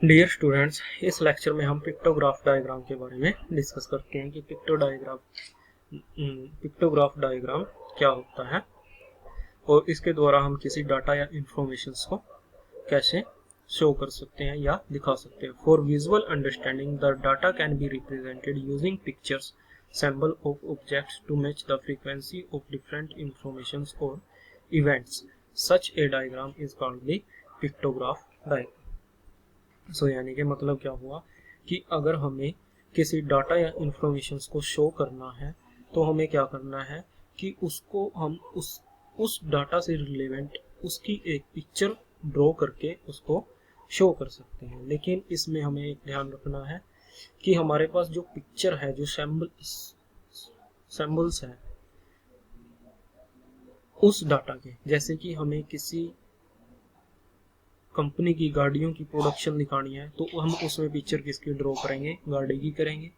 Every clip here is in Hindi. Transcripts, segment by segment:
डियर स्टूडेंट्स, इस लेक्चर में हम पिक्टोग्राफ डायग्राम के बारे में डिस्कस करते हैं कि पिक्टोग्राफ डायग्राम क्या होता है और इसके द्वारा हम किसी डाटा या इंफॉर्मेशंस को कैसे शो कर सकते हैं या दिखा सकते हैं। For visual understanding the data can be represented using pictures symbol of objects to match the frequency of different informations or events. Such a diagram is called the pictograph diagram. यानी कि मतलब क्या हुआ कि अगर हमें किसी डाटा या इंफॉर्मेशन को शो करना है तो हमें क्या करना है कि उसको हम उस डाटा से रिलेवेंट उसकी एक पिक्चर ड्रॉ करके उसको शो कर सकते हैं। लेकिन इसमें हमें एक ध्यान रखना है कि हमारे पास जो पिक्चर है, जो सैम्बल्स है उस डाटा के, जैसे कि हमें किसी कंपनी की गाड़ियों की प्रोडक्शन दिखानी है तो हम उसमें पिक्चर किसकी ड्रॉ करेंगे, गाड़ी की करेंगे।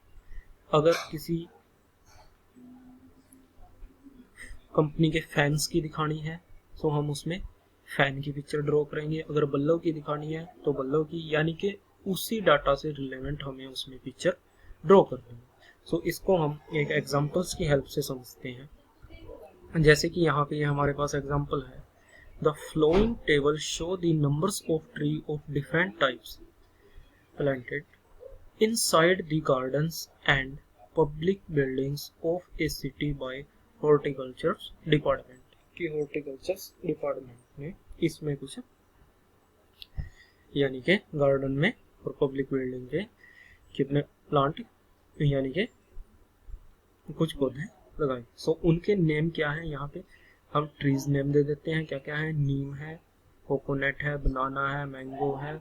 अगर किसी कंपनी के फैंस की दिखानी है तो हम उसमें फैन की पिक्चर ड्रॉ करेंगे। अगर बल्ब की दिखानी है तो बल्ब की, यानी कि उसी डाटा से रिलेवेंट हमें उसमें पिक्चर ड्रॉ करनी है। इसको हम एक एग्जांपल्स की हेल्प से समझते हैं। जैसे कि यहाँ पे हमारे पास एग्जांपल है, The following table show the numbers of trees of different types planted inside the gardens and public buildings of a city by horticulture department। कि horticulture department ने इसमें कुछ यानी के गार्डन में और पब्लिक बिल्डिंग के कितने प्लांट यानी के कुछ पौधे लगाए। उनके नेम क्या है, यहाँ पे हम ट्रीज नेम दे देते हैं। क्या क्या है, नीम है, कोकोनट है, बनाना है, मैंगो है,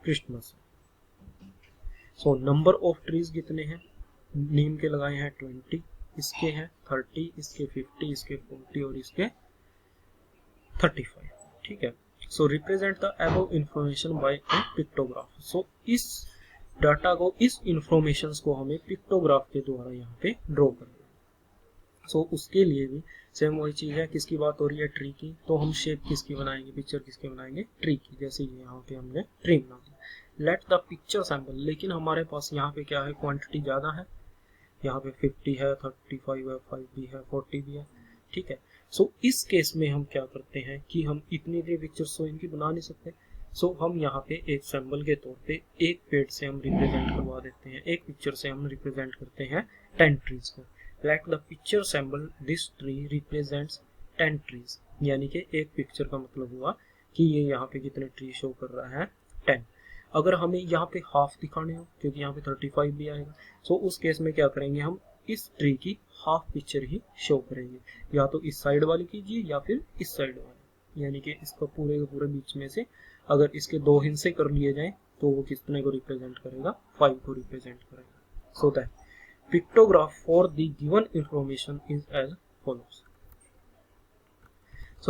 क्रिसमस है। नंबर ऑफ ट्रीज कितने हैं, नीम के लगाए हैं 20, इसके हैं 30, इसके 50, इसके 40 और इसके 35। ठीक है। Represent the above information by a pictograph. इस डाटा को, इस इंफॉर्मेशन को हमें पिक्टोग्राफ के द्वारा यहाँ पे ड्रॉ करना है। उसके लिए भी सेम वही चीज है। किसकी बात हो रही है, ट्री की, तो हम शेप किसकी बनाएंगे, पिक्चर किसकी बनाएंगे, ट्री की। जैसे यहाँ पे हमने ट्री बना दिया। लेट द पिक्चर सैंपल, लेकिन हमारे पास यहाँ पे क्या है, क्वांटिटी ज्यादा है। यहाँ पे 50 है, 35 है, 5 भी है, 40 भी है। ठीक है। इस केस में हम क्या करते हैं कि हम इतनी पिक्चर्स तो इनकी बना नहीं सकते। हम यहाँ पे एक सैंपल के तौर पे एक पेड़ से हम रिप्रेजेंट करवा देते हैं, एक पिक्चर से हम रिप्रेजेंट करते हैं 10 ट्रीज को। Like the picture symbol, this tree represents 10 trees। यानी कि एक पिक्चर का मतलब हुआ कि ये यहाँ पे कितने ट्री शो कर रहा है, 10। अगर हमें यहाँ पे हाफ दिखाने हो, क्योंकि यहाँ पे 35 भी आएगा, उस केस में क्या करेंगे, हम इस ट्री की हाफ पिक्चर ही शो करेंगे। या तो इस साइड वाली कीजिए या फिर इस साइड वाली, यानी कि इसका पूरे के पूरे बीच में से अगर इसके 2 हिस्से कर लिए जाए तो वो कितने को रिप्रेजेंट करेगा, 5 को रिप्रेजेंट करेगा। So that pictograph for the given information is as follows।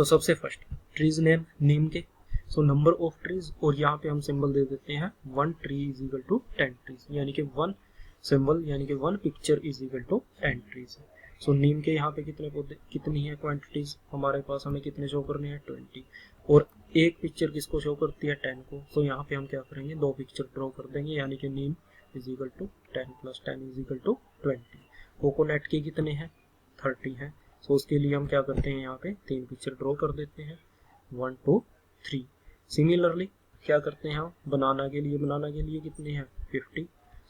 सबसे फर्स्ट ट्रीज नेम, नीम के, नंबर ऑफ ट्रीज, और यहाँ पे हम सिंबल दे देते हैं 1 tree is equal to 10 trees, यानी कि 1 सिंबल यानी कि 1 picture is equal to 10 trees. नीम के यहाँ पे कितने पौधे, कितनी है क्वांटिटीज हमारे पास, हमें कितने शो करने हैं, 20, और एक पिक्चर किसको शो करती है, 10 को। यहाँ पे हम क्या करेंगे, 2 पिक्चर ड्रॉ कर देंगे, यानी कि नीम is equal to 10 plus 10 is equal to 20। Coconut के कितने हैं, 30 हैं। उसके लिए हम क्या करते हैं, यहाँ पे 3 पिक्चर ड्रॉ कर देते हैं, 1 2 3। सिमिलरली क्या करते हैं हम, बनाना के लिए कितने हैं, 50।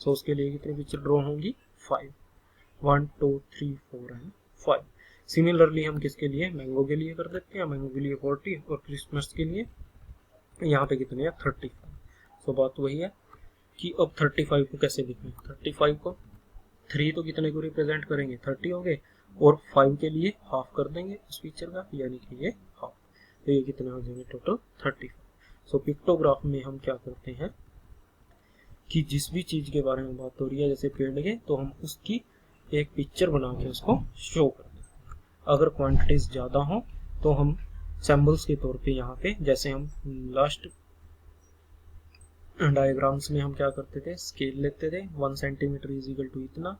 उसके लिए कितनी पिक्चर ड्रॉ होंगी, 5, 1 2 3 4 एंड 5। सिमिलरली हम किसके लिए, मैंगो के लिए कर देते हैं, मैंगो के लिए 40 और क्रिसमस के लिए यहाँ पे कितने हैं, 35। बात वही है कि अब 35 को कैसे लिखें, 35 को 3 तो कितने को रिप्रेजेंट करेंगे, 30 हो गए, और 5 के लिए हाफ कर देंगे उस पिक्चर का, यानी कि ये हाफ, तो ये कितने हो जाएंगे, टोटल 35। पिक्टोग्राफ में हम क्या करते हैं कि जिस भी चीज के बारे में बात हो रही है, जैसे पेड़ के, तो हम उसकी एक पिक्चर बना के उसको शो कर देते हैं। अगर क्वांटिटीज ज्यादा हो तो हम सैम्बल्स के तौर पे यहाँ पे, जैसे हम लास्ट डायग्राम्स में हम क्या करते थे, स्केल लेते थे, 1 सेंटीमीटर इज इक्वल टू इतना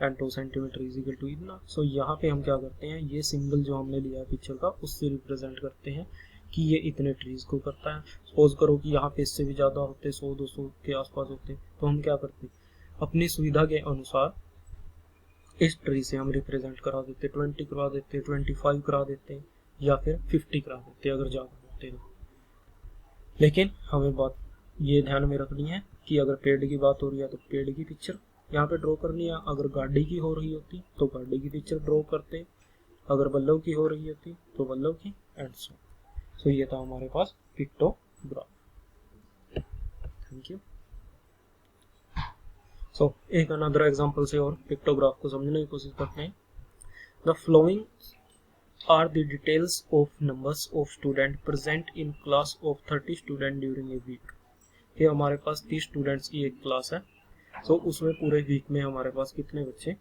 and 2 centimetre is equal to इतना। यहाँ पे हम क्या करते हैं, ये सिंबल जो हमने लिया है पिक्चर का, उससे रिप्रेजेंट करते हैं कि ये इतने ट्रीज को करता है। सपोज करो कि यहाँ पे इससे भी ज़्यादा होते, 100-200 के आसपास होते, तो हम क्या करते, अपनी सुविधा के अनुसार इस ट्री से हम रिप्रेजेंट करा देते, 20 करा देते, 25 करा देते, या फिर 50 करा देते अगर ज़्यादा होते तो। लेकिन हमें बात ये ध्यान में रखनी है कि अगर पेड़ की बात हो रही है तो पेड़ की पिक्चर यहाँ पे ड्रॉ करनी है, अगर गाड़ी की हो रही होती तो गाड़ी की पिक्चर ड्रॉ करते, अगर बल्लभ की हो रही होती तो बल्लभ की, एंड सो ये था हमारे पास पिक्टोग्राफ। Thank you. सो एक अनदर एग्जांपल से और पिक्टोग्राफ को समझने की कोशिश करते हैं। The flowing are the details of numbers of students present in class of 30 students during a week। कि हमारे पास 30 स्टूडेंट्स की एक क्लास है, सो उसमें पूरे वीक में हमारे पास कितने बच्चे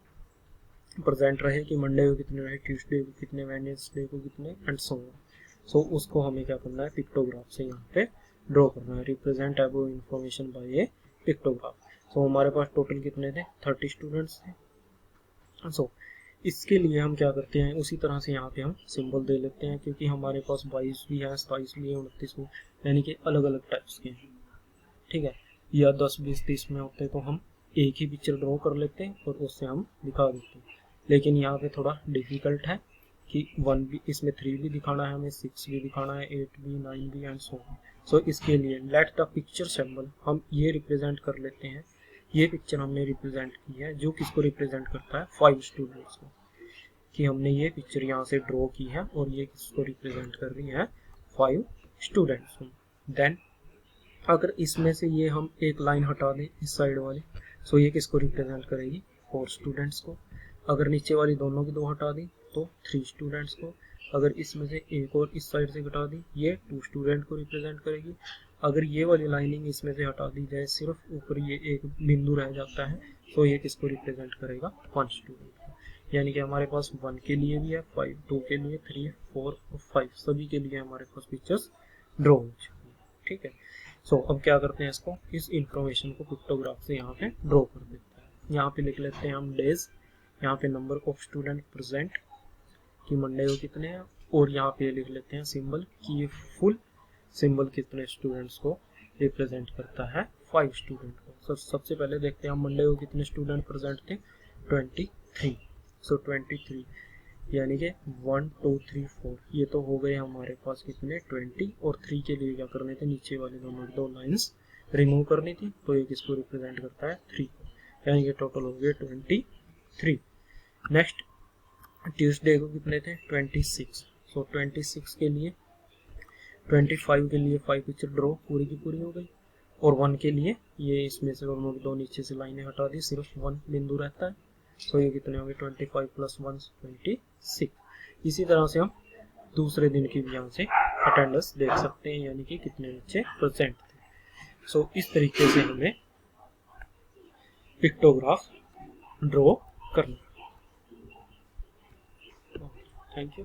प्रेजेंट रहे, कि मंडे को कितने रहे, ट्यूसडे को कितने, वेडनेसडे को कितने, एंड सो ऑन। सो उसको हमें क्या करना है, पिक्टोग्राफ से यहाँ पे ड्रॉ करना है। Represent above information by a pictograph. So हमारे पास टोटल कितने थे, 30 स्टूडेंट्स थे। सो इसके लिए हम क्या करते हैं, उसी तरह से यहाँ पे हम सिंबल दे लेते हैं, क्योंकि हमारे पास 22 भी है, 27 भी है, 29 भी, यानी कि अलग अलग टाइप्स के हैं, ठीक है। या 10, 20, 30 में होते तो हम एक ही पिक्चर ड्रॉ कर लेते हैं और उससे हम दिखा देते हैं। लेकिन यहाँ पे थोड़ा डिफिकल्ट है कि 1 भी, इसमें 3 भी दिखाना है हमें, 6 भी दिखाना है, 8 भी, 9 भी, एंड सो ऑन। सो इसके लिए लेट द पिक्चर सिंबल हम ये रिप्रेजेंट कर लेते हैं। ये पिक्चर हमने रिप्रेजेंट की है, जो किसको रिप्रेजेंट करता है, 5 स्टूडेंट्स को, कि हमने ये पिक्चर यहाँ से ड्रॉ की है और ये किसको रिप्रेजेंट कर रही है, 5 स्टूडेंट्स को। देन अगर इसमें से ये हम एक लाइन हटा दें इस साइड वाली, सो ये किसको रिप्रेजेंट करेगी, 4 स्टूडेंट्स को। अगर नीचे वाली दोनों की 2 हटा दी तो 3 स्टूडेंट्स को। अगर इसमें से एक और इस साइड से हटा दी, ये 2 स्टूडेंट को रिप्रेजेंट करेगी। अगर ये वाली लाइनिंग इसमें से हटा दी जाए, सिर्फ ऊपर ये एक बिंदु रह जाता है, तो ये किसको रिप्रेजेंट करेगा, 1 स्टूडेंट को। यानी कि हमारे पास 1 के लिए भी है 5, 2 के लिए, 3, 4 और 5 सभी के लिए हमारे पास पिक्चर्स ड्रॉ हो चुकी है, ठीक है। सो अब क्या करते हैं, इसको, इस इंफॉर्मेशन को पिक्टोग्राफ से यहाँ पे ड्रॉ कर देते हैं। यहाँ पे लिख लेते हैं हम डेज, यहाँ पे नंबर ऑफ स्टूडेंट प्रेजेंट कि मंडे को कितने हैं, और यहाँ पे लिख लेते हैं सिंबल कि ये फुल सिंबल कितने स्टूडेंट्स को रिप्रेजेंट करता है, 5 स्टूडेंट को। सबसे पहले देखते हैं हम मंडे को कितने स्टूडेंट प्रेजेंट थे, 23। सो 23 यानी कि 1, 2, 3, 4 ये तो हो गए हमारे पास कितने, 20। और 3 के लिए क्या करने थे, नीचे वाले दोनों 2 लाइंस रिमूव करनी थी, तो ये किसको रिप्रेजेंट करता है, 3 को। यानी कि टोटल हो गए 23। नेक्स्ट ट्यूसडे को कितने थे, 26। सो 26 के लिए, 25 के लिए 5 पिक्चर ड्रॉ पूरी की पूरी हो गई, और 1 के लिए ये इसमें से दोनों 2 नीचे से लाइनें हटा दी, सिर्फ 1 बिंदु रहता है। तो ये कितने होंगे, 25 + 1 26। इसी तरह से हम दूसरे दिन की भी यहाँ से अटेंडेंस देख सकते हैं, यानी कि कितने बच्चे प्रेजेंट थे। सो इस तरीके से हमें पिक्टोग्राफ ड्रॉ करना। Thank you.